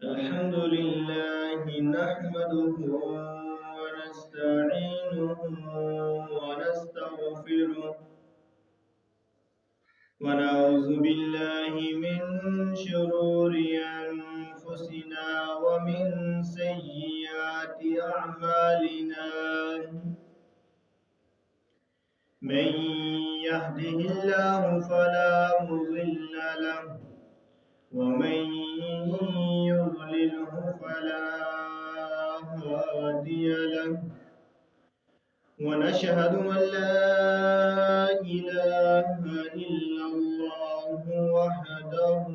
الحمد لله نحمده ونستعينه ونستغفره ونعوذ بالله من شرور أنفسنا ومن سيئات أعمالنا من يهده الله فلا مضل له ومن يضلله فلا هادي له ونشهد أن لا إله إلا الله وحده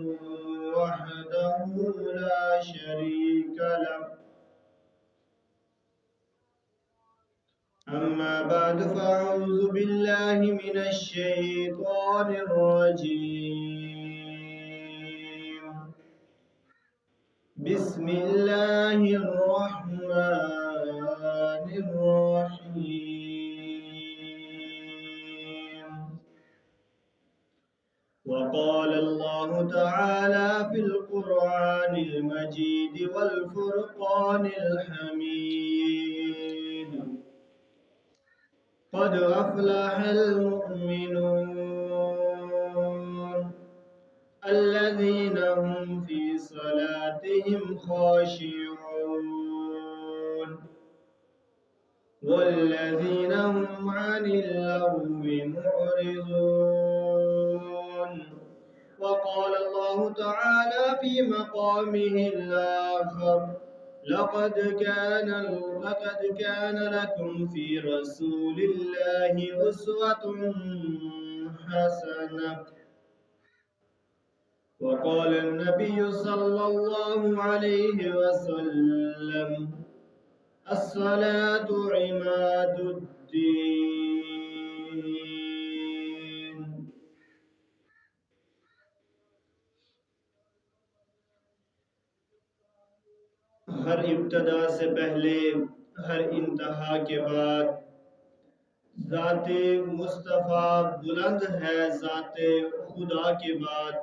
لا شريك له أما بعد فأعوذ بالله من الشيطان الرجيم بسم الله الرحمن الرحيم وقال الله تعالى في القرآن المجيد والفرقان الحميد قد أفلح المؤمنون الذين هم في صلاتهم خاشعون والذين هم عن اللغو معرضون وقال الله تعالى في مقامه الآخر لقد كان لكم في رسول الله أسوة حسنة وقال النبي صلى الله عليه وسلم الصلاة عماد الدين ہر ابتدا سے پہلے ہر انتہا کے بعد ذات مصطفیٰ بلند ہے ذات خدا کے بعد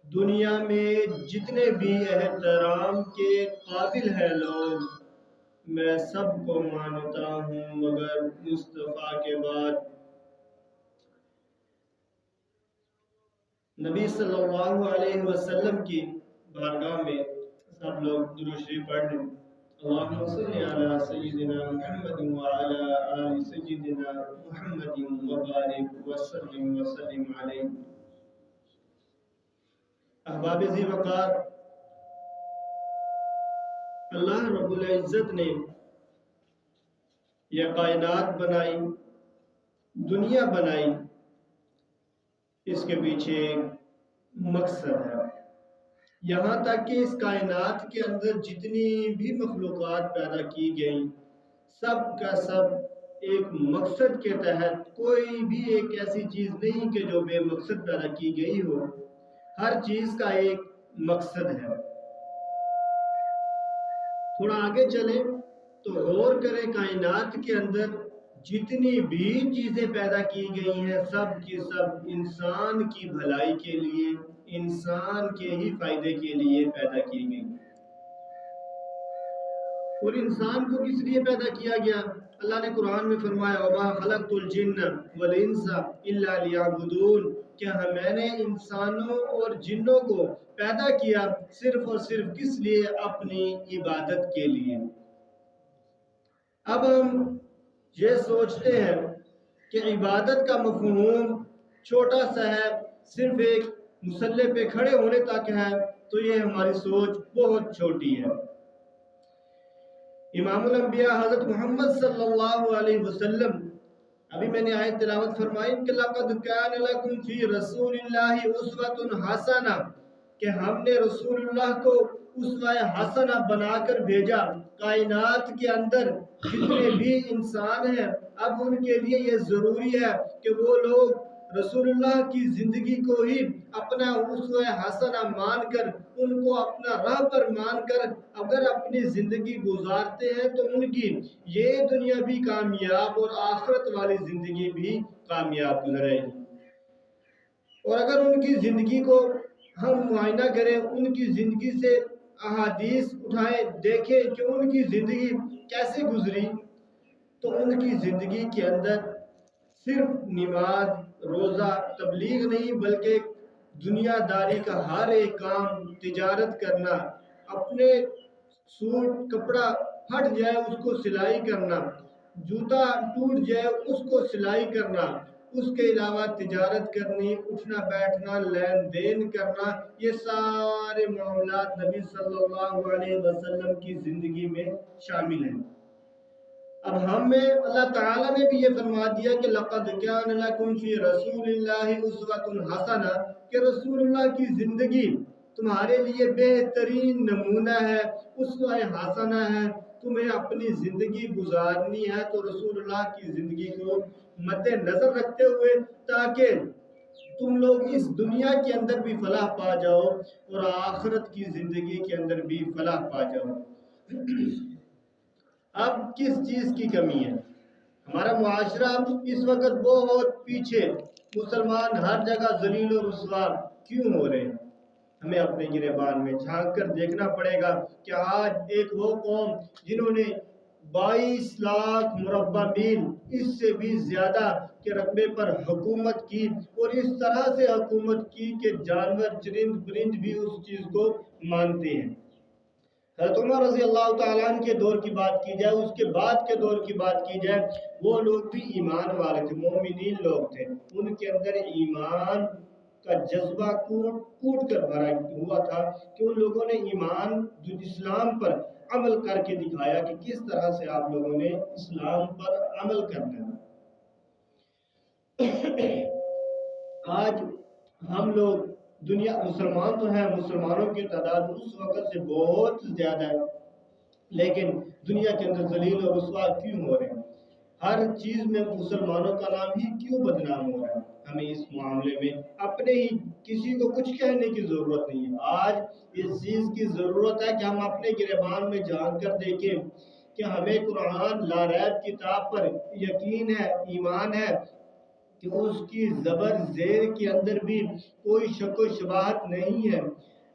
دنیا میں جتنے بھی احترام کے قابل ہیں لوگ میں سب کو مانتا ہوں مگر مصطفیٰ کے بعد نبی صلی اللہ علیہ وسلم کی بارگاہ میں سب لوگ درود شریف پڑھ لیں اللہم صلی علی سیدنا محمد وعلی آل سیدنا محمد وبارک وسلم علیہ احباب ذی وقار اللہ رب العزت نے یہ کائنات بنائی دنیا بنائی اس کے پیچھے ایک مقصد ہے یہاں تک کہ اس کائنات کے اندر جتنی بھی مخلوقات پیدا کی گئیں سب کا سب ایک مقصد کے تحت کوئی بھی ایک ایسی چیز نہیں کہ جو بے مقصد پیدا کی گئی ہو ہر چیز کا ایک مقصد ہے تھوڑا آگے چلیں تو غور کریں کائنات کے اندر جتنی بھی چیزیں پیدا کی گئی ہیں سب کی سب انسان کی بھلائی کے لیے انسان کے ہی فائدے کے لیے پیدا کی گئی اور انسان کو کس لیے پیدا کیا گیا اللہ نے قرآن میں فرمایا وَمَا خَلَقْتُ الْجِنَّ وَالْإِنسَ إِلَّا لِيَعْبُدُونَ کہ میں نے انسانوں اور جنوں کو پیدا کیا صرف اور صرف کس لیے اپنی عبادت کے لیے اب ہم یہ سوچتے ہیں کہ عبادت کا مفہوم چھوٹا سا ہے صرف ایک مصلی پہ کھڑے ہونے تک ہے تو یہ ہماری سوچ بہت چھوٹی ہے امام الانبیاء حضرت محمد صلی اللہ علیہ وسلم ابھی میں نے آیت تلاوت فرمائی کہ لَقَدْ كَانَ لَكُمْ فِي رَسُولِ اللَّهِ أُسْوَةٌ حَسَنَةٌ کہ ہم نے رسول اللہ کو اسوہ حسنہ بنا کر بھیجا کائنات کے اندر جتنے بھی انسان ہیں اب ان کے لیے یہ ضروری ہے کہ وہ لوگ رسول اللہ کی زندگی کو ہی اپنا اسوہ حسنہ مان کر ان کو اپنا راہ پر مان کر اگر اپنی زندگی گزارتے ہیں تو ان کی یہ دنیا بھی کامیاب اور آخرت والی زندگی بھی کامیاب گزرے گی اور اگر ان کی زندگی کو ہم معائنہ کریں ان کی زندگی سے احادیث اٹھائیں، دیکھیں کہ ان کی زندگی کیسے گزری، تو ان کی زندگی کے اندر صرف نماز، روزہ، تبلیغ نہیں، بلکہ دنیا داری کا ہر ایک کام، تجارت کرنا، اپنے سوٹ کپڑا پھٹ جائے اس کو سلائی کرنا، جوتا ٹوٹ جائے اس کو سلائی کرنا، اس کے علاوہ تجارت کرنی، اٹھنا بیٹھنا، لین دین کرنا، یہ سارے معاملات نبی صلی اللہ علیہ وسلم کی زندگی میں شامل ہیں۔ اب ہمیں اللہ تعالیٰ نے بھی یہ فرما دیا کہ لَقَدْ كَانَ لَكُمْ فِي رَسُولِ اللَّهِ أُسْوَةٌ حَسَنَةٌ، کہ رسول اللہ کی زندگی تمہارے لیے بہترین نمونہ ہے، اسوہ حسنہ ہے۔ تمہیں اپنی زندگی گزارنی ہے تو رسول اللہ کی زندگی کو مد نظر رکھتے ہوئے، تاکہ تم لوگ اس دنیا کے اندر بھی فلاح پا جاؤ اور آخرت کی زندگی کے اندر بھی فلاح پا جاؤ۔ اب کس چیز کی کمی ہے؟ ہمارا معاشرہ اس وقت بہت پیچھے، مسلمان ہر جگہ ذلیل و رسوا کیوں ہو رہے ہیں؟ ہمیں اپنے گریبان میں جھانک کر دیکھنا پڑے گا کہ آج ایک وہ قوم جنہوں نے 22 لاکھ مربع میل، اس سے بھی زیادہ کے رقبے پر حکومت کی، اور اس طرح سے حکومت کی کہ جانور چرند پرند بھی اس چیز کو مانتے ہیں۔ حضرت عمر رضی اللہ تعالیٰ عنہ کے دور کی بات کی جائے، اس کے بعد کے دور کی بات کی جائے، وہ لوگ بھی ایمان والے تھے، مومنین لوگ تھے، ان کے اندر ایمان کا جذبہ کوٹ کر بھرا ہوا تھا کہ ان لوگوں نے ایمان اسلام پر عمل کر کے دکھایا کہ کس طرح سے آپ لوگوں نے اسلام پر عمل کرنا ہے۔ آج ہم لوگ دنیا مسلمان تو ہیں، مسلمانوں کی تعداد اس وقت سے بہت زیادہ ہے، لیکن دنیا کے اندر ذلیل اور رسوا کیوں ہو رہے ہیں؟ ہر چیز میں مسلمانوں کا نام ہی کیوں بدنام ہو رہا ہے؟ ہمیں اس معاملے میں اپنے ہی کسی کو کچھ کہنے کی ضرورت نہیں ہے۔ آج اس چیز کی ضرورت ہے کہ ہم اپنے گریبان میں جان کر دیکھیں کہ ہمیں قرآن لا ریب کتاب پر یقین ہے، ایمان ہے کہ اس کی زبر زیر کے اندر بھی کوئی شک و شبہت نہیں ہے۔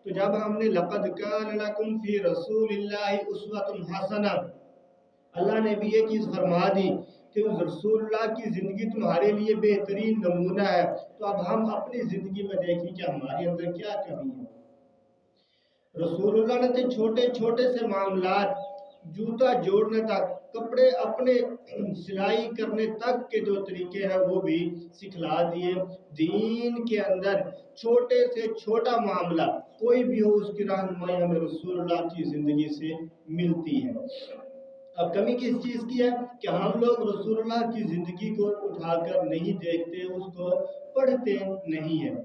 تو جب ہم نے لَقَدْ كَانَ لَكُمْ فِي رَسُولِ اللَّهِ أُسْوَةٌ حَسَنَةٌ، اللہ نے بھی یہ چیز فرما دی کہ رسول اللہ کی زندگی تمہارے لیے بہترین نمونہ ہے۔ تو اب ہم اپنی زندگی میں دیکھیں کہ ہمارے اندر کیا کمی ہے۔ رسول اللہ نے چھوٹے چھوٹے سے معاملات، جوتا جوڑنے تک، کپڑے اپنے سلائی کرنے تک کے جو طریقے ہیں وہ بھی سکھلا دیے۔ دین کے اندر چھوٹے سے چھوٹا معاملہ کوئی بھی ہو، اس کی رہنمائی ہمیں رسول اللہ کی زندگی سے ملتی ہے۔ اب کمی کس چیز کی ہے کہ ہم لوگ رسول اللہ کی زندگی کو اٹھا کر نہیں دیکھتے، اس کو پڑھتے نہیں ہیں۔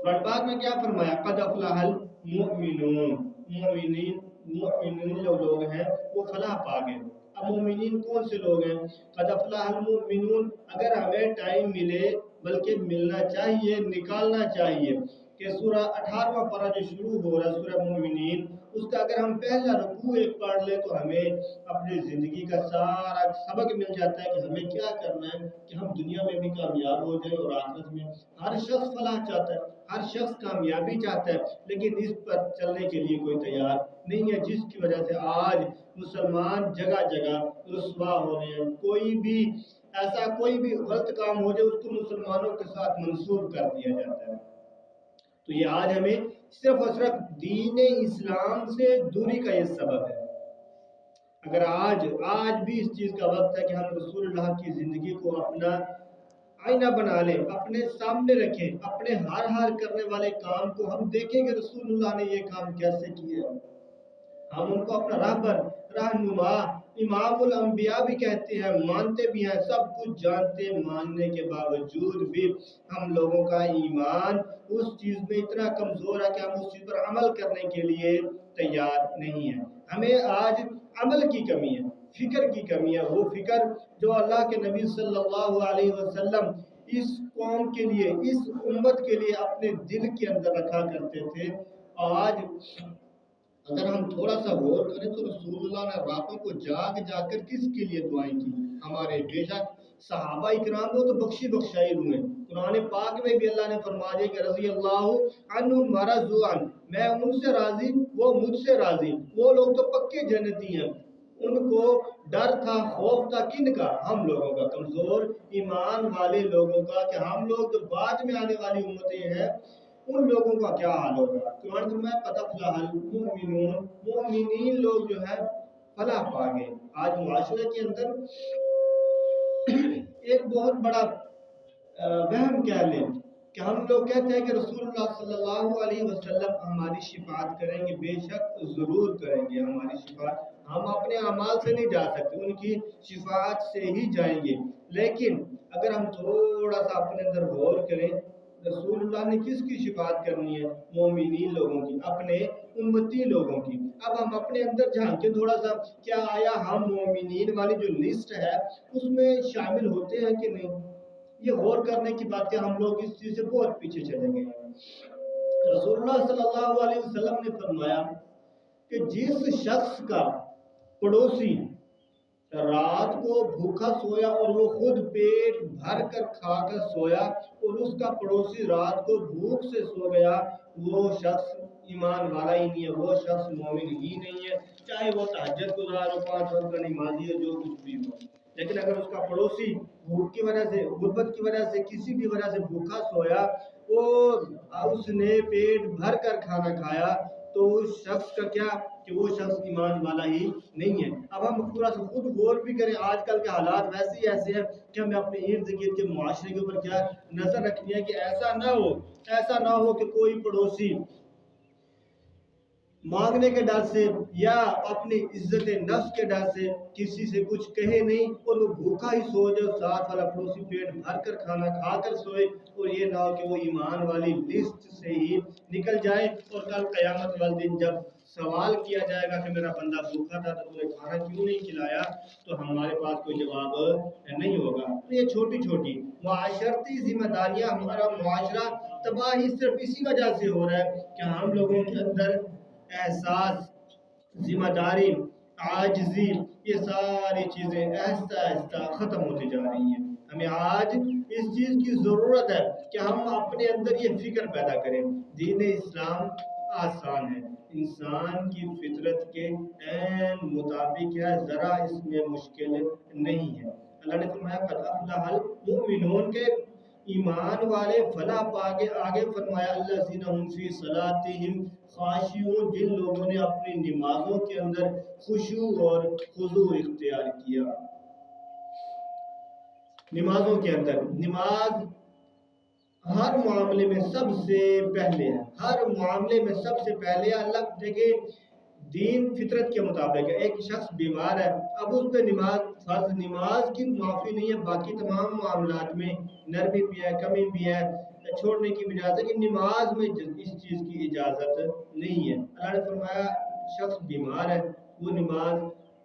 قرآن پاک میں کیا فرمایا؟ قد افلح المؤمنون، مومنین جو لوگ ہیں وہ فلاح پا گئے۔ اب مومنین کون سے لوگ ہیں؟ قد افلح المؤمنون، اگر ہمیں ٹائم ملے، بلکہ ملنا چاہیے، نکالنا چاہیے کہ سورہ 18واں پارہ جو شروع ہو رہا ہے سورہ مومنین، اس کا اگر ہم پہلا رکوع ایک پڑھ لیں تو ہمیں اپنی زندگی کا سارا سبق مل جاتا ہے کہ ہمیں کیا کرنا ہے کہ ہم دنیا میں بھی کامیاب ہو جائیں اور آخرت میں۔ ہر شخص فلاح چاہتا ہے، ہر شخص کامیابی چاہتا ہے، لیکن اس پر چلنے کے لیے کوئی تیار نہیں ہے، جس کی وجہ سے آج مسلمان جگہ جگہ رسوا ہو رہے ہیں۔ کوئی بھی غلط کام ہو جائے اس کو مسلمانوں کے ساتھ منسوب کر دیا جاتا ہے۔ تو یہ آج ہمیں صرف اور صرف دین اسلام سے دوری کا یہ سبب ہے۔ اگر آج بھی اس چیز کا وقت ہے کہ ہم رسول اللہ کی زندگی کو اپنا آئینہ بنا لیں، اپنے سامنے رکھیں، اپنے ہر کرنے والے کام کو ہم دیکھیں کہ رسول اللہ نے یہ کام کیسے کیا، ہم ان کو اپنا رہبر، رہنما، امام الانبیاء بھی کہتے ہیں، مانتے بھی ہیں، سب کچھ جانتے ماننے کے باوجود بھی ہم لوگوں کا ایمان اس چیز میں اتنا کمزور ہے کہ ہم اس چیز پر عمل کرنے کے لیے تیار نہیں ہیں۔ ہمیں آج عمل کی کمی ہے، فکر کی کمی ہے، وہ فکر جو اللہ کے نبی صلی اللہ علیہ وسلم اس قوم کے لیے، اس امت کے لیے اپنے دل کے اندر رکھا کرتے تھے۔ آج اگر ہم تھوڑا سا غور کریں تو رسول اللہ نے راتوں کو جاگ کر کس کے لیے دعائیں کی؟ ہمارے بے شک صحابہ اکرام وہ تو بخشی بخشائی ہوئے. قرآن پاک میں بھی اللہ نے فرمایا کہ رضی اللہ عنہم ورضوا عنہ، میں ان سے راضی وہ مجھ سے راضی. وہ لوگ تو پکے جنتی ہیں. ان کو ڈر تھا، خوف تھا کن کا؟ ہم لوگوں کا، کمزور ایمان والے لوگوں کا، کہ ہم لوگ جو بعد میں آنے والی امتیں ہیں ان لوگوں کا کیا حال ہوگا. قرآن فرمایا قد افلح المؤمنون، مومنین لوگ جو ہے فلاح پا گئے. آج معاشرے کے اندر ایک بہت بڑا وہم کہہ لیں کہ ہم لوگ کہتے ہیں کہ رسول اللہ صلی اللہ علیہ وسلم ہماری شفاعت کریں گے. بے شک ضرور کریں گے ہماری شفاعت. ہم اپنے اعمال سے نہیں جا سکتے، ان کی شفاعت سے ہی جائیں گے. لیکن اگر ہم تھوڑا سا اپنے اندر غور کریں، رسول اللہ نے کس کی شفاعت کرنی ہے؟ مومنین لوگوں کی، اپنے امتی لوگوں کی. اب ہم اپنے اندر جھانکیں تھوڑا سا، کیا آیا ہم مومنین والی جو لسٹ ہے اس میں شامل ہوتے ہیں کہ نہیں؟ یہ غور کرنے کی بات ہے. ہم لوگ اس چیز سے بہت پیچھے چلے گئے ہیں. رسول اللہ صلی اللہ علیہ وسلم نے فرمایا کہ جس شخص کا پڑوسی رات کو بھوکا سویا اور وہ خود پیٹ بھر کر کھا کر سویا، اور اس کا پڑوسی رات کو بھوک سے سو گیا، وہ شخص ایمان والا ہی نہیں ہے، وہ شخص مومن ہی نہیں ہے. چاہے وہ تہجد گزار ہو، 5 وقت کا نمازی ہو، جو کچھ بھی ہو. لیکن اگر اس کا پڑوسی بھوک کی وجہ سے، غربت کی وجہ سے، کسی بھی وجہ سے بھوکا سویا اور اس نے پیٹ بھر کر کھانا کھایا، تو اس شخص کا کیا کہ وہ شخص ایمان والا ہی نہیں ہے. اب ہم تھوڑا سا خود غور بھی کریں. آج کل کے حالات ویسے ہی ایسے ہیں کہ ہمیں اپنے ارد گرد کے معاشرے کے اوپر کیا نظر رکھنی ہے کہ ایسا نہ ہو کہ کوئی پڑوسی مانگنے کے ڈر سے یا اپنی عزت نفس کے ڈر سے کسی سے کچھ کہے نہیں اور وہ بھوکا ہی سو جائے. ساتھ والا پڑوسی پیٹ بھر کر کھانا کھا کر سوئے، اور یہ نہ ہو کہ وہ ایمان والی لسٹ سے ہی نکل جائے. اور کل قیامت والے دن جب سوال کیا جائے گا کہ میرا بندہ بھوکا تھا تو تمہیں کھانا کیوں نہیں کھلایا، تو ہمارے پاس کوئی جواب نہیں ہوگا. یہ چھوٹی چھوٹی معاشرتی ذمہ داریاں، ہمارا معاشرہ تباہی صرف اسی وجہ سے ہو رہا ہے کہ ہم لوگوں کے اندر احساس، ذمہ داری، عاجزی، یہ ساری چیزیں آہستہ آہستہ ختم ہوتی جا رہی ہیں. ہمیں آج اس چیز کی ضرورت ہے کہ ہم اپنے اندر یہ فکر پیدا کریں. دین اسلام آسان ہے، انسان کی فطرت کے عین مطابق ہے، ذرا اس میں مشکل نہیں ہے. اللہ نے فرمایا قد افلح المؤمنون کے ایمان والے فلاح پاگے. آگے فرمایا الذین هم فی صلاتہم خاشعون، جن لوگوں نے اپنی نمازوں کے اندر خشوع اور خضوع اختیار کیا. نمازوں کے اندر، نماز ہر معاملے میں سب سے پہلے ہے، ہر معاملے میں سب سے پہلے. اللہ دیکھیں دین فطرت کے مطابق ہے. ایک شخص بیمار ہے، اب اس پہ نماز فرض، نماز کی معافی نہیں ہے. باقی تمام معاملات میں نرمی بھی ہے، کمی بھی ہے، چھوڑنے کی بھی اجازت ہے، کہ نماز میں اس چیز کی اجازت نہیں ہے. اللہ نے فرمایا شخص بیمار ہے، وہ نماز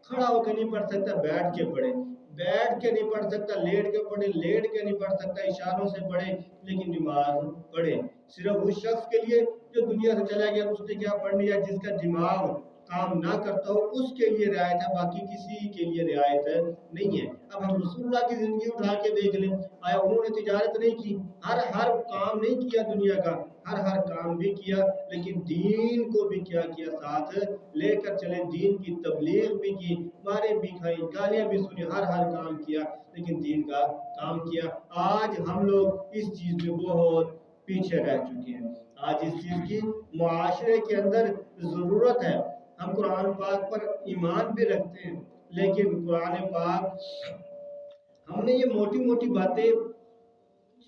کھڑا ہو کے نہیں پڑھ سکتا، بیٹھ کے پڑھے. بیٹھ کے نہیں پڑھ سکتا، لیٹ کے پڑھے. لیٹ کے نہیں پڑھ سکتا، اشاروں سے پڑھے، لیکن نماز پڑھے. صرف اس شخص کے لیے جو دنیا سے چلا گیا، اس نے کیا پڑھنی ہے؟ جس کا دماغ کام نہ کرتا ہو، اس کے لیے رعایت ہے، باقی کسی کے لیے رعایت نہیں ہے. اب ہم رسول اللہ کی زندگی اٹھا کے دیکھ لیں، آیا انہوں نے تجارت نہیں کی؟ ہر کام نہیں کیا دنیا کا، ہر کام بھی کیا، لیکن دین کو بھی کیا ساتھ لے کر چلے. دین کی تبلیغ بھی کی، مارے بھی کھائی، گالیاں بھی سنی، ہر کام کیا، لیکن دین کا کام کیا. آج ہم لوگ اس چیز میں بہت پیچھے رہ چکے ہیں. آج اس چیز کی معاشرے کے اندر ضرورت ہے. ہم قرآن پاک پر ایمان بھی رکھتے ہیں، لیکن قرآن پاک ہم نے یہ موٹی موٹی باتیں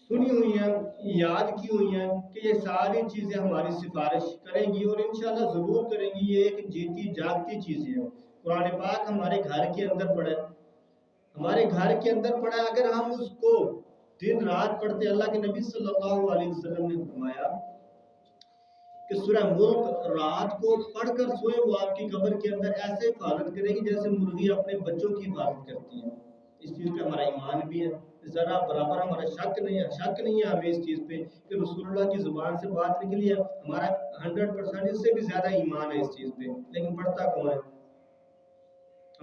سنی ہوئی ہیں، یاد کی ہوئی ہیں کہ یہ ساری چیزیں ہماری سفارش کریں گی، اور انشاءاللہ ضرور کریں گی. یہ ایک جیتی جاگتی چیزیں ہیں. قرآن پاک ہمارے گھر کے اندر پڑھا ہے، ہمارے گھر کے اندر پڑھا ہے. اگر ہم اس کو دن رات پڑھتے، اللہ کے نبی صلی اللہ علیہ وسلم نے فرمایا کہ سورہ ملک رات کو پڑھ کر سوئے، وہ آپ کی قبر کے اندر ایسے حفاظت کرے گی جیسے مرغی اپنے بچوں کی حفاظت کرتی ہے. اس چیز پہ ہمارا ایمان بھی ہے، ذرا برابر ہمارا شک نہیں ہے ہمیں اس چیز پہ کہ رسول اللہ کی زبان سے بات نکلی ہے. ہمارا 100% اس سے بھی زیادہ ایمان ہے اس چیز پہ، لیکن پڑھتا کون ہے؟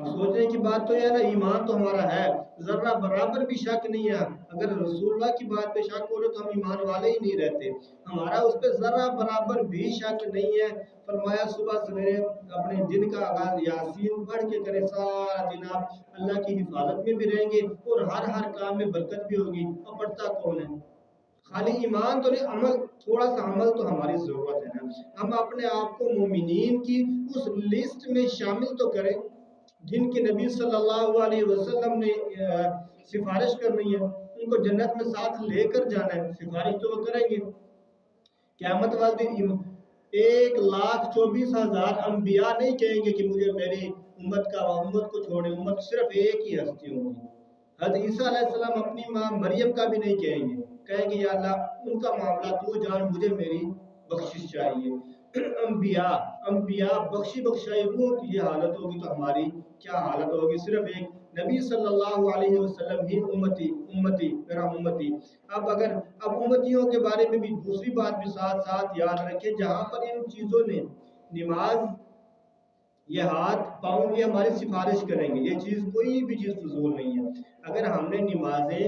اب سوچنے کی بات تو یہ ہے نا، ایمان تو ہمارا ہے، ذرہ برابر بھی شک نہیں ہے۔ اگر رسول اللہ کی بات پہ شک ہو رہے تو ہم ایمان والے ہی نہیں رہتے، ہمارا اس پہ ذرہ برابر بھی شک نہیں ہے۔ فرمایا صبح سویرے اپنے دن کا آغاز یاسین پڑھ کے کرے، سارا دن آپ اللہ کی حفاظت میں بھی رہیں گے اور ہر کام میں برکت بھی ہوگی۔ اب پڑھتا کون ہے؟ خالی ایمان تو نہیں، عمل، تھوڑا سا عمل تو ہماری ضرورت ہے نا۔ ہم اپنے آپ کو مومنین کی اس لسٹ میں شامل تو کریں جن کے نبی صلی اللہ علیہ وسلم نے سفارش کرنی ہے، ان کو جنت میں ساتھ لے کر جانا ہے، سفارش تو وہ کریں گے۔ قیامت والے دن 1,24,000 انبیاء نہیں کہیں گے کہ مجھے میری امت کو چھوڑے، امت صرف ایک ہی ہستی ہوگی۔ حضرت عیسیٰ علیہ السلام اپنی ماں مریم کا بھی نہیں کہیں گے یا اللہ ان کا معاملہ تو جان، مجھے میری بخشش چاہیے۔ انبیاء بخشائی روح کی یہ حالت ہوگی تو ہماری کیا حالت ہوگی؟ صرف ایک نبی صلی اللہ علیہ وسلم ہی امتی میرا امتی۔ اب امتیوں کے بارے میں بھی دوسری بات بھی ساتھ ساتھ یاد رکھیں، جہاں پر ان چیزوں نے، نماز، یہ ہاتھ پاؤں، یہ ہماری سفارش کریں گے، یہ چیز کوئی بھی چیز فضول نہیں ہے۔ اگر ہم نے نمازیں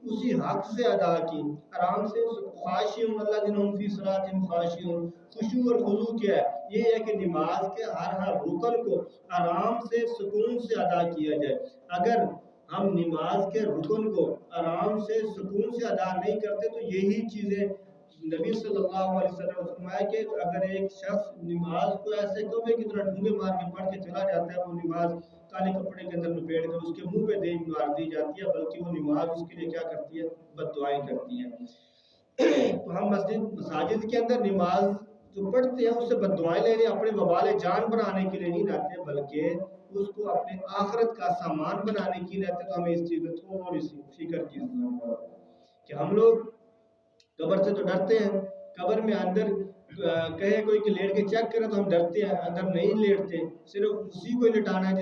اسی حق سے ادا کی، آرام سے، خاشعون الذین فی صلاتہم خاشعون، خشوع اور خضوع کیا ہے؟ یہ ہے کہ نماز کے ہر رکن کو آرام سے، سکون سے ادا کیا جائے۔ اگر ہم نماز کے رکن کو آرام سے، سکون سے ادا نہیں کرتے تو یہی چیزیں نبی صلی اللہ علیہ وسلم نے فرمایا کہ اگر ایک شخص نماز کو ایسے کوے کی طرح ڈھونگے مار کے پڑھ کے چلا جاتا ہے، وہ نماز کالے کپڑے کے اندر لپیٹ کر اس کے منہ پہ دے مار دی جاتی ہے، بلکہ وہ نماز اس کے لیے کیا کرتی ہے؟ بد دعائیں کرتی ہے۔ تو ہم مساجد کے اندر نماز جو پڑھتے ہیں اس سے بد دعائیں لینے، اپنے وبال جان بنانے کے لیے نہیں لاتے، بلکہ اس کو اپنے آخرت کا سامان بنانے کے لیے لاتے۔ تو ہمیں اس چیز میں تھوڑی سی فکر کی ضرورت ہے کہ ہم لوگ قبر سے تو ڈرتے ہیں، قبر میں اندر کہے کوئی کہ لیٹ کے چیک کرے تو ہم ڈرتے ہیں، اندر نہیں لیٹتے، صرف اسی کو لٹانا ہے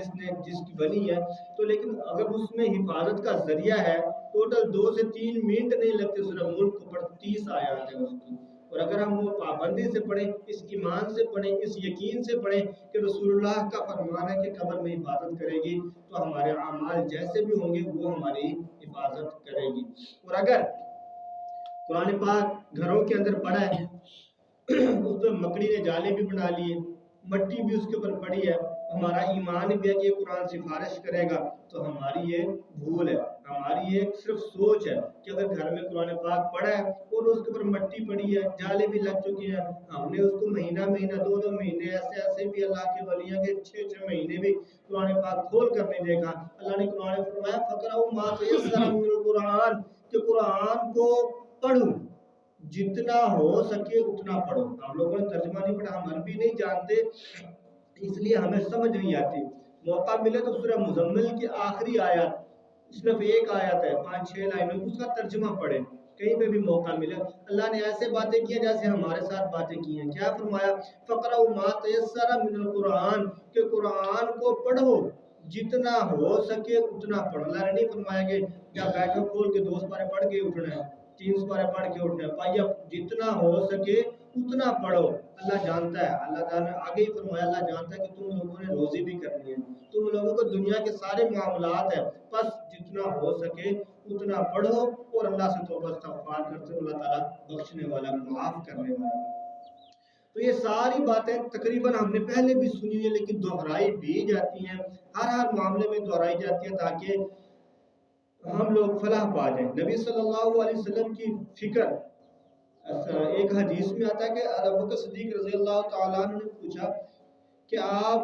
جس کی بنی ہے۔ تو لیکن اگر اس میں حفاظت کا ذریعہ ہے، ٹوٹل 2 سے 3 منٹ نہیں لگتے، صرف ملک کو پر 30 آیات ہیں اس کی، اور اگر ہم وہ پابندی سے پڑھیں، اس ایمان سے پڑھیں، اس یقین سے پڑھیں کہ رسول اللہ کا فرمان ہے کہ قبر میں حفاظت کرے گی، تو ہمارے اعمال جیسے بھی ہوں گے وہ ہماری حفاظت کرے گی۔ اور اگر قرآن پاک گھروں کے اندر پڑا ہے، اس پر مکڑی نے جالے بھی بنا لیے، مٹی بھی اس کے اوپر پڑی ہے، ہمارا ایمان بھی ہے کہ یہ قرآن سفارش کرے گا، تو ہماری یہ بھول ہے، ہماری یہ صرف سوچ ہے کہ اگر گھر میں قرآن پاک پڑا ہے اور اس کے اوپر مٹی پڑی ہے، جالے بھی لگ چکے ہیں، ہم نے اس کو مہینہ 2 مہینے ایسے بھی اللہ کے ولیوں کے 6 مہینے بھی قرآن پاک کھول کر نہیں دیکھا۔ اللہ نے قرآن فرمایا فَقْرَؤْا مَا تَيَسَّرَ مِنَ الْقُرْآنِ، کہ قرآن کو پڑھو، جتنا ہو سکے اتنا پڑھو۔ ہم لوگوں نے ترجمہ نہیں پڑھا، ہم عربی نہیں جانتے، اس لیے ہمیں سمجھ نہیں آتی۔ موقع ملے تو سورہ مزمل کی آخری آیت، صرف ایک آیت ہے، 5-6 لائنوں، اس کا ترجمہ پڑھیں، کہیں پہ بھی موقع ملے۔ اللہ نے ایسے باتیں کی ہیں جیسے ہمارے ساتھ باتیں کی ہیں۔ کیا فرمایا؟ فَقْرَؤْا مَا تَيَسَّرَ مِنَ الْقُرْآنِ، کہ قرآن کو پڑھو، جتنا ہو سکے اتنا پڑھو۔ اللہ نے نہیں فرمایا کہ کیا بیٹھو کھول کے 2 سپارے پڑھ کے اٹھنا ہے، 3 سپارے پڑھ کے اٹھنا ہے، بھائی اب جتنا ہو سکے اتنا پڑھو۔ اللہ جانتا ہے، اللہ تعالیٰ نے آگے ہی فرمایا، اللہ جانتا ہے کہ تم لوگوں نے روزی بھی کرنی ہے، تم لوگوں کو دنیا کے سارے معاملات ہیں، بس جتنا ہو سکے اتنا پڑھو اور اللہ سے توبہ استغفار کرتے ہو، اللہ تعالیٰ بخشنے والا، معاف کرنے والا۔ تو یہ ساری باتیں تقریباً ہم نے پہلے بھی سنی ہیں، لیکن دہرائی بھی جاتی ہیں، ہر معاملے میں دہرائی جاتی ہے تاکہ ہم لوگ فلاح پا جائیں۔ نبی صلی اللہ علیہ وسلم کی فکر، ایک حدیث میں آتا ہے کہ ابو بکر صدیق رضی اللہ تعالیٰ عنہ نے پوچھا کہ آپ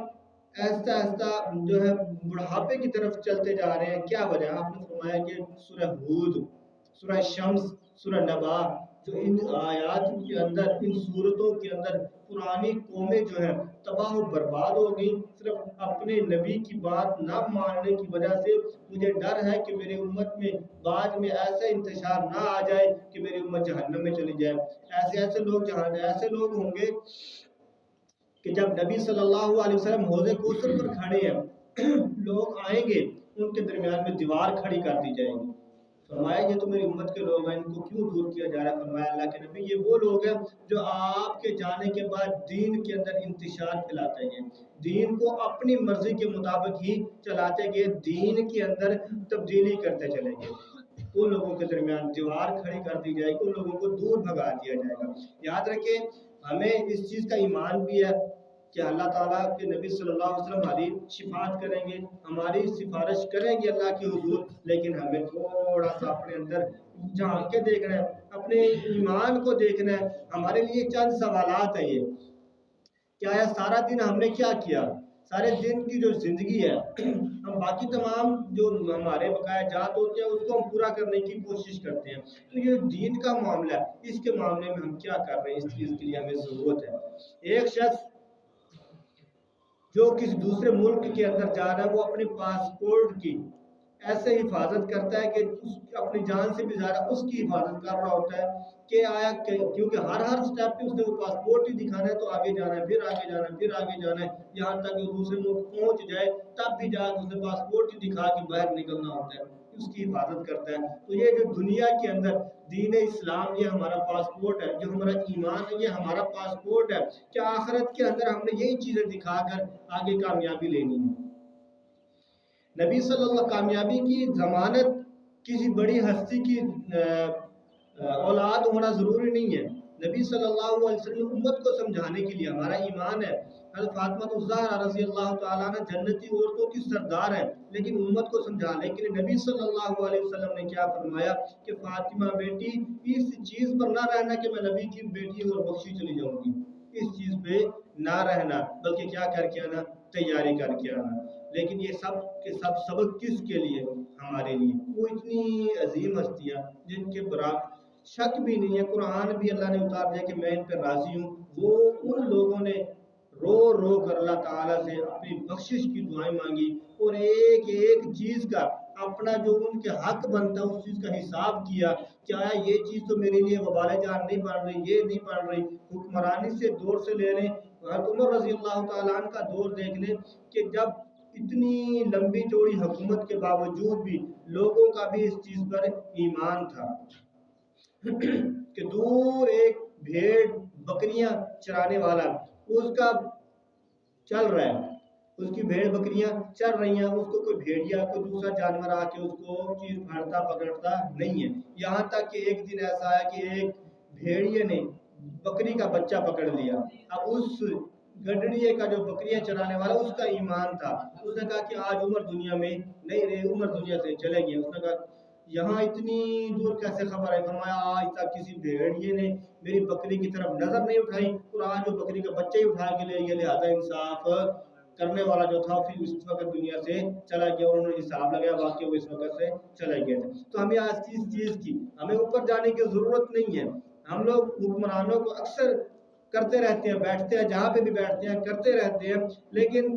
ایسا ایسا جو ہے بڑھاپے کی طرف چلتے جا رہے ہیں، کیا وجہ؟ آپ نے فرمایا کہ سورہ ہود، سورہ شمس، سورہ نبا، جو ان آیات کے اندر، ان صورتوں کے اندر پرانی قومیں جو ہیں تباہ و برباد ہو گئی، صرف اپنے نبی کی بات نہ ماننے کی وجہ سے مجھے ڈر ہے کہ میری امت میں بعد میں ایسا انتشار نہ آ جائے کہ میری امت جہنم میں چلی جائے۔ ایسے لوگ ہوں گے کہ جب نبی صلی اللہ علیہ وسلم حوض کوثر پر کھڑے ہیں، لوگ آئیں گے، ان کے درمیان میں دیوار کھڑی کر دی جائے گی۔ فرمایا یہ تو میری امت کے لوگ ہیں، ان کو کیوں دور کیا جا رہا ہے؟ فرمایا اللہ کے نبی یہ وہ لوگ ہیں جو آپ کے جانے کے بعد دین کے اندر انتشار پھیلاتے گئے، دین کو اپنی مرضی کے مطابق ہی چلاتے گئے، دین کے اندر تبدیلی کرتے چلے گئے۔ ان لوگوں کے درمیان دیوار کھڑی کر دی جائے گی، ان لوگوں کو دور بھگا دیا جائے گا۔ یاد رکھیں ہمیں اس چیز کا ایمان بھی ہے کہ اللہ تعالیٰ کے نبی صلی اللہ علیہ وسلم ہماری شفاعت کریں گے، ہماری سفارش کریں گے اللہ کے حضور، لیکن ہمیں تھوڑا سا اپنے اندر جھانک کے دیکھنا ہے، اپنے ایمان کو دیکھنا ہے۔ ہمارے لیے چند سوالات ہیں یہ کہ آیا سارا دن ہم نے کیا کیا؟ سارے دن کی جو زندگی ہے ہم باقی تمام جو ہمارے بقایا جات ہوتے ہیں اس کو ہم پورا کرنے کی کوشش کرتے ہیں، تو یہ دین کا معاملہ ہے، اس کے معاملے میں ہم کیا کر رہے ہیں، اس چیز کے لیے ہمیں ضرورت ہے۔ ایک شخص جو کسی دوسرے ملک کے اندر جا رہا ہے وہ اپنے پاسپورٹ کی ایسے حفاظت کرتا ہے کہ اپنی جان سے بھی زیادہ اس کی حفاظت کر رہا ہوتا ہے کہ آیا کیونکہ ہر سٹیپ پہ اس نے وہ پاسپورٹ ہی دکھانا ہے، تو آگے جانا ہے، پھر آگے جانا ہے، پھر آگے جانا ہے، یہاں تک کہ دوسرے ملک پہنچ جائے تب بھی جا کے اس نے پاسپورٹ ہی دکھا کے باہر نکلنا ہوتا ہے، اس کی حفاظت کرتا ہے۔ تو یہ جو دنیا کے اندر دین اسلام یہ ہمارا پاسپورٹ ہے، جو ہمارا ایمان ہے یہ ہمارا پاسپورٹ ہے کہ آخرت کے اندر ہم نے یہی چیزیں دکھا کر آگے کامیابی لینی ہے۔ نبی صلی اللہ علیہ وسلم کامیابی کی ضمانت کسی بڑی ہستی کی اولاد ہونا ضروری نہیں ہے۔ نبی صلی اللہ علیہ وسلم امت کو سمجھانے کے لیے ہمارا ایمان ہے۔ حضرت فاطمہ الزہرا رضی اللہ تعالیٰ عنہ جنتی عورتوں کی سردار ہے، لیکن امت کو سمجھانے کے لیے نبی صلی اللہ علیہ وسلم نے کیا فرمایا کہ فاطمہ بیٹی اس چیز پر نہ رہنا کہ میں نبی کی بیٹی اور بخشی چلی جاؤں گی، اس چیز پہ نہ رہنا، بلکہ کیا کر کے آنا، تیاری کر کے آنا۔ لیکن یہ سب کے سب سبق کس کے لیے؟ ہمارے لیے۔ وہ اتنی عظیم ہستیاں جن کے برابر شک بھی نہیں ہے، قرآن بھی اللہ نے اتار دیا کہ میں ان پہ راضی ہوں، وہ ان لوگوں نے رو رو کر اللہ تعالیٰ سے اپنی بخشش کی دعائیں مانگی اور ایک ایک چیز کا اپنا جو ان کے حق بنتا ہے اس چیز کا حساب کیا کہ آیا یہ چیز تو میرے لیے وبال جان نہیں بن رہی، یہ نہیں بن رہی۔ حکمرانی سے دور سے لے لیں، حضرت عمر رضی اللہ تعالیٰ عنہ کا دور دیکھ لیں کہ جب اتنی لمبی چوڑی حکومت کے باوجود بھی لوگوں کا بھی اس چیز پر ایمان تھا کہ دور ایک بھیڑ بکریاں چرانے والا اس کا چل رہا ہے، اس کی بھیڑ بکریاں چل رہی ہیں، اس کو کوئی بھیڑیا کوئی دوسرا جانور آ کے اس کو چیز پھاڑتا پکڑتا نہیں ہے۔ یہاں تک کہ ایک دن ایسا آیا کہ ایک بھیڑیے نے بکری کا بچہ پکڑ لیا۔ اب اس گڈڑیے کا جو بکریاں چرانے والا اس کا ایمان تھا، اس نے کہا کہ آج عمر دنیا میں نہیں رہے، عمر دنیا سے چلے گئے۔ اس نے کہا یہاں اتنی دور کیسے خبر ہے؟ فرمایا آج تک کسی بھیڑیے نے میری بکری کی طرف نظر نہیں اٹھائی اور آج جو بکری کا بچہ ہی اٹھا کے لے گیا، لہٰذا انصاف کرنے والا جو تھا پھر اس وقت دنیا سے چلا گیا اور انہوں نے حساب لگایا، واقعی وہ اس وقت سے چلے گئے تھے۔ تو ہمیں آج اس چیز کی ہمیں اوپر جانے کی ضرورت نہیں ہے۔ ہم لوگ حکمرانوں کو اکثر کرتے رہتے ہیں، بیٹھتے ہیں جہاں پہ بھی بیٹھتے ہیں کرتے رہتے ہیں، لیکن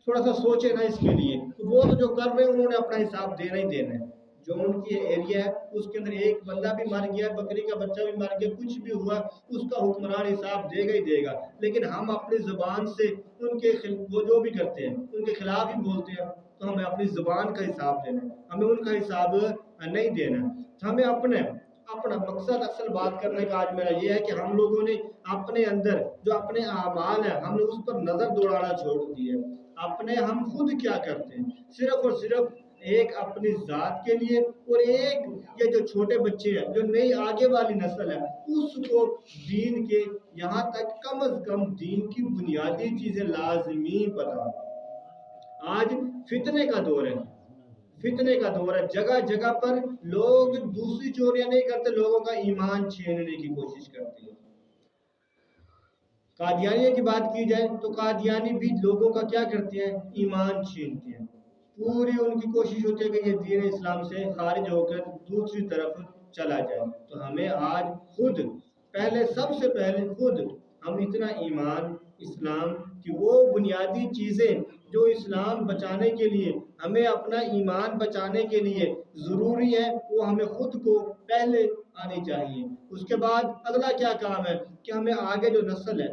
تھوڑا سا سوچے نا اس کے لیے، وہ تو جو کر رہے ہیں انہوں نے اپنا حساب دینا ہی دینا ہے۔ جو ان کی ایریا ہے اس کے اندر ایک بندہ بھی مر گیا، بکری کا بچہ بھی مر گیا، کچھ بھی ہوا اس کا حکمران حساب دے گا ہی دے گا، لیکن ہم اپنی زبان سے ان کے وہ جو بھی کرتے ہیں ان کے خلاف ہی بولتے ہیں، تو ہمیں اپنی زبان کا حساب دینا ہے، ہمیں ان کا حساب نہیں دینا۔ ہمیں اپنا مقصد اصل بات کرنے کا آج میرا یہ ہے کہ ہم لوگوں نے اپنے اندر جو اپنے اعمال ہیں ہم نے اس پر نظر دوڑانا چھوڑ دی ہے، اپنے ہم خود کیا کرتے ہیں، صرف اور صرف ایک اپنی ذات کے لیے، اور ایک یہ جو چھوٹے بچے ہیں جو نئی آگے والی نسل ہے اس کو دین کے یہاں تک کم از کم دین کی بنیادی چیزیں لازمی پتہ۔ آج فتنے کا دور ہے، فتنے کا دور ہے، جگہ جگہ پر لوگ دوسری چوریاں نہیں کرتے، لوگوں کا ایمان چھیننے کی کوشش کرتے ہیں۔ قادیانیوں کی بات کی جائے تو قادیانی بھی لوگوں کا کیا کرتے ہیں؟ ایمان چھینتے ہیں، پوری ان کی کوشش ہوتی ہے کہ یہ دین اسلام سے خارج ہو کر دوسری طرف چلا جائے۔ تو ہمیں آج خود سب سے پہلے خود ہم اتنا ایمان اسلام کی وہ بنیادی چیزیں جو اسلام بچانے کے لیے ہمیں اپنا ایمان بچانے کے لیے ضروری ہے وہ ہمیں خود کو پہلے آنی چاہیے۔ اس کے بعد اگلا کیا کام ہے کہ ہمیں آگے جو نسل ہے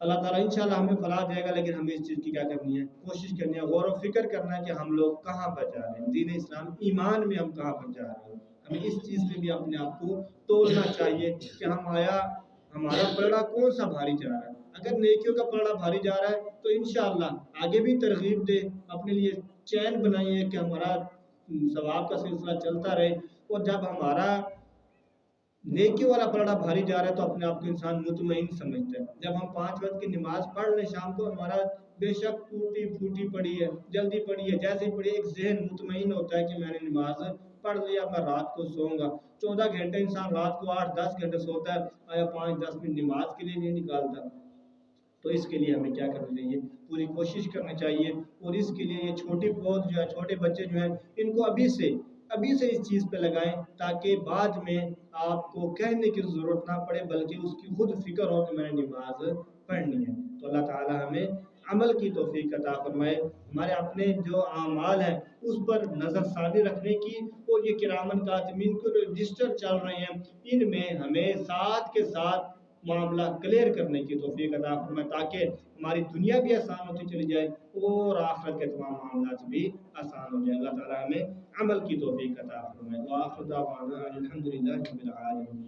اللہ تعالیٰ انشاءاللہ ہمیں فلاح دے گا، لیکن ہمیں اس چیز کی کیا کرنی ہے، کوشش کرنی ہے، غور و فکر کرنا ہے کہ ہم لوگ کہاں پر جا رہے ہیں، دین اسلام ایمان میں ہم کہاں پر جا رہے ہیں۔ ہمیں اس چیز میں بھی اپنے آپ کو تولنا چاہیے کہ ہمارا پلڑا کون سا بھاری جا رہا ہے۔ اگر نیکیوں کا پلڑا بھاری جا رہا ہے تو انشاءاللہ آگے بھی ترغیب دے، اپنے لیے چین بنائیے کہ ہمارا ثواب کا سلسلہ چلتا رہے، اور جب ہمارا نیکی والا پلڑا بھاری جا رہا ہے تو اپنے آپ کو انسان مطمئن سمجھتا ہے۔ جب ہم 5 وقت کی نماز پڑھ لیں شام کو، ہمارا بے شک ٹوٹی پھوٹی پڑی ہے، جلدی پڑی ہے، جیسے ہی پڑی، ایک ذہن مطمئن ہوتا ہے کہ میں نے نماز پڑھ لیا، میں رات کو سوؤں گا۔ 14 گھنٹے انسان رات کو 8-10 گھنٹے سوتا ہے، آیا 5-10 منٹ نماز کے لیے نہیں نکالتا؟ تو اس کے لیے ہمیں کیا کرنا چاہیے، پوری کوشش کرنی چاہیے، اور اس کے لیے یہ چھوٹی پود جو ہے، چھوٹے بچے جو ہیں، ان کو ابھی سے اس چیز پہ لگائیں، تاکہ بعد میں آپ کو کہنے کی ضرورت نہ پڑے، بلکہ اس کی خود فکر ہو کہ میں نے نماز پڑھنی ہے۔ تو اللہ تعالی ہمیں عمل کی توفیق عطا فرمائے، ہمارے اپنے جو اعمال ہیں اس پر نظر ثانی رکھنے کی، اور یہ کرامن کاتبین کو رجسٹر چل رہے ہیں، ان میں ہمیں ساتھ کے ساتھ معاملہ کلیئر کرنے کی توفیق عطا فرمائے، تاکہ ہماری دنیا بھی آسان ہوتی چلی جائے اور آخرت کے تمام معاملات بھی آسان ہو جائے۔ اللہ تعالی ہمیں عمل کی توفیق عطا فرمائے۔ وآخر دعوانا الحمدللہ رب العالمین۔